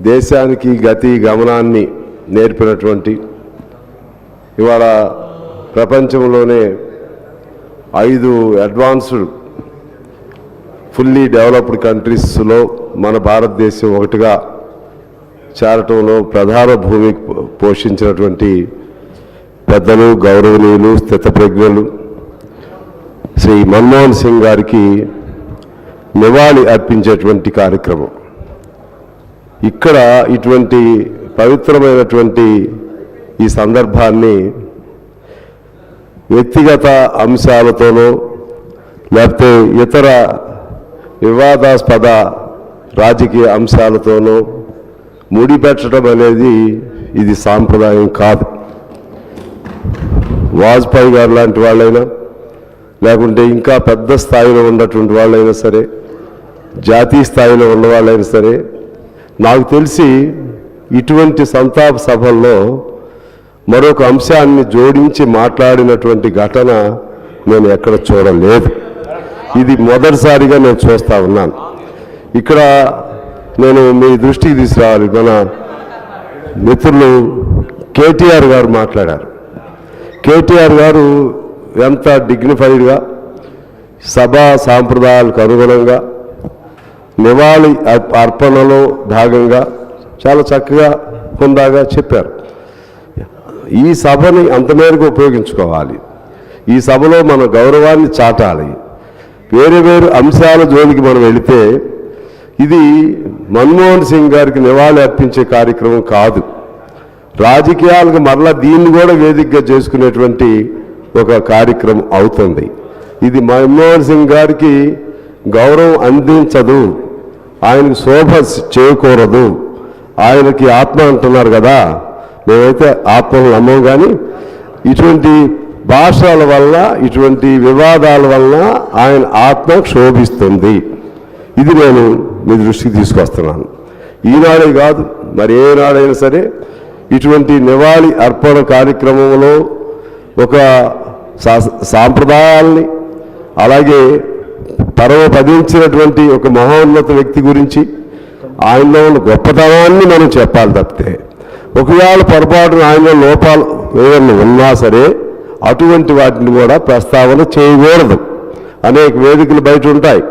దేశానికి గతి గమనాన్ని నేర్పినటువంటి ఇవాళ ప్రపంచంలోనే 5 అడ్వాన్స్డ్ ఫుల్లీ డెవలప్డ్ కంట్రీస్లో మన భారతదేశం ఒకటిగా చేరటంలో ప్రధాన భూమికి పోషించినటువంటి పెద్దలు, గౌరవనీయులు, స్థితప్రజ్ఞులు శ్రీ మన్మోహన్ సింగ్ గారికి నివాళి అర్పించేటువంటి కార్యక్రమం. ఇక్కడ ఇటువంటి పవిత్రమైనటువంటి ఈ సందర్భాన్ని వ్యక్తిగత అంశాలతోనో లేకపోతే ఇతర వివాదాస్పద రాజకీయ అంశాలతోనో ముడిపెట్టడం అనేది ఇది సాంప్రదాయం కాదు. వాజ్పేయి గారు లాంటి వాళ్ళైనా లేకుంటే ఇంకా పెద్ద స్థాయిలో ఉన్నటువంటి వాళ్ళైనా సరే, జాతీయ స్థాయిలో ఉన్నవాళ్ళైనా సరే, నాకు తెలిసి ఇటువంటి సంతాప సభల్లో మరొక అంశాన్ని జోడించి మాట్లాడినటువంటి ఘటన నేను ఎక్కడ చూడలేదు. ఇది మొదటిసారిగా నేను చూస్తూ ఉన్నాను. ఇక్కడ నేను మీ దృష్టికి తీసుకురావాలి. మన మిత్రులు కేటీఆర్ గారు మాట్లాడారు. కేటీఆర్ గారు ఎంత డిగ్నిఫైడ్గా సభా సాంప్రదాయాలకు అనుగుణంగా నివాళి అర్పణలో భాగంగా చాలా చక్కగా హుందాగా చెప్పారు. ఈ సభని అంతమేరకు ఉపయోగించుకోవాలి. ఈ సభలో మన గౌరవాన్ని చాటాలి. వేరే వేరే అంశాల జోలికి మనం వెళితే ఇది మన్మోహన్ సింగ్ గారికి నివాళి అర్పించే కార్యక్రమం కాదు. రాజకీయాలకు మరలా దీన్ని కూడా వేదికగా చేసుకునేటువంటి ఒక కార్యక్రమం అవుతుంది. ఇది మన్మోహన్ సింగ్ గారికి గౌరవం అందించదు, ఆయనకు శోభ చేకూరదు. ఆయనకి ఆత్మ అంటున్నారు కదా, మేమైతే ఆత్మను నమ్మం. కానీ ఇటువంటి భాషల వల్ల, ఇటువంటి వివాదాల వల్ల ఆయన ఆత్మ క్షోభిస్తుంది. ఇది నేను మీ దృష్టికి తీసుకొస్తున్నాను. ఈనాడే కాదు, మరి ఏనాడైనా సరే ఇటువంటి నివాళి అర్పణ కార్యక్రమంలో ఒక సాంప్రదాయాల్ని, అలాగే పరమపదించినటువంటి ఒక మహోన్నత వ్యక్తి గురించి ఆయనలో ఉన్న గొప్పతనాన్ని మనం చెప్పాలి తప్పితే, ఒకవేళ పొరపాటున ఆయనలో లోపాలు ఏదైనా ఉన్నా సరే అటువంటి వాటిని కూడా ప్రస్తావన చేయకూడదు. అనేక వేదికలు బయట ఉంటాయి,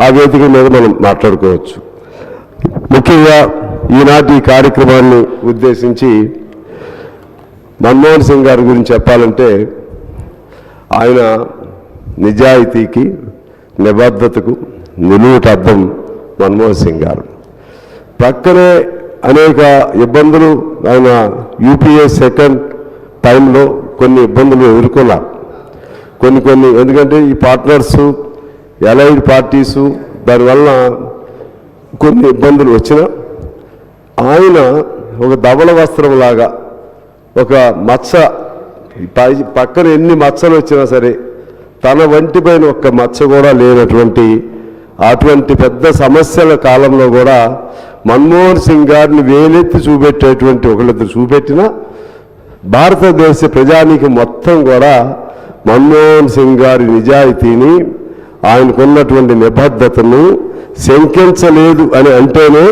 ఆ వేదికల మీద మనం మాట్లాడుకోవచ్చు. ముఖ్యంగా ఈనాటి ఈ కార్యక్రమాన్ని ఉద్దేశించి మన్మోహన్ సింగ్ గారి గురించి చెప్పాలంటే, ఆయన నిజాయితీకి, నిబద్ధతకు నిలువుటద్దం మన్మోహన్ సింగ్ గారు. ప్రక్కనే అనేక ఇబ్బందులు, ఆయన యూపీఏ సెకండ్ టైంలో కొన్ని ఇబ్బందులు ఎదుర్కొన్నారు. కొన్ని ఎందుకంటే ఈ పార్ట్నర్సు, ఎలైడ్ పార్టీసు, దానివల్ల కొన్ని ఇబ్బందులు వచ్చినా ఆయన ఒక ధవళ వస్త్రంలాగా, ఒక మచ్చ పక్కన ఎన్ని మచ్చలు వచ్చినా సరే తన వంటిపైన ఒక్క మచ్చ కూడా లేనటువంటి అటువంటి పెద్ద సమస్యల కాలంలో కూడా మన్మోహన్ సింగ్ గారిని వేలెత్తి చూపెట్టేటువంటి ఒకళ్ళిద్దరు చూపెట్టినా భారతదేశ ప్రజానికి మొత్తం కూడా మన్మోహన్ సింగ్ గారి నిజాయితీని, ఆయనకున్నటువంటి నిబద్ధతను శంకించలేదు అని అంటేనే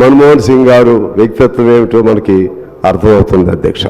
మన్మోహన్ సింగ్ గారు వ్యక్తిత్వం ఏమిటో మనకి అర్థమవుతుంది అధ్యక్ష.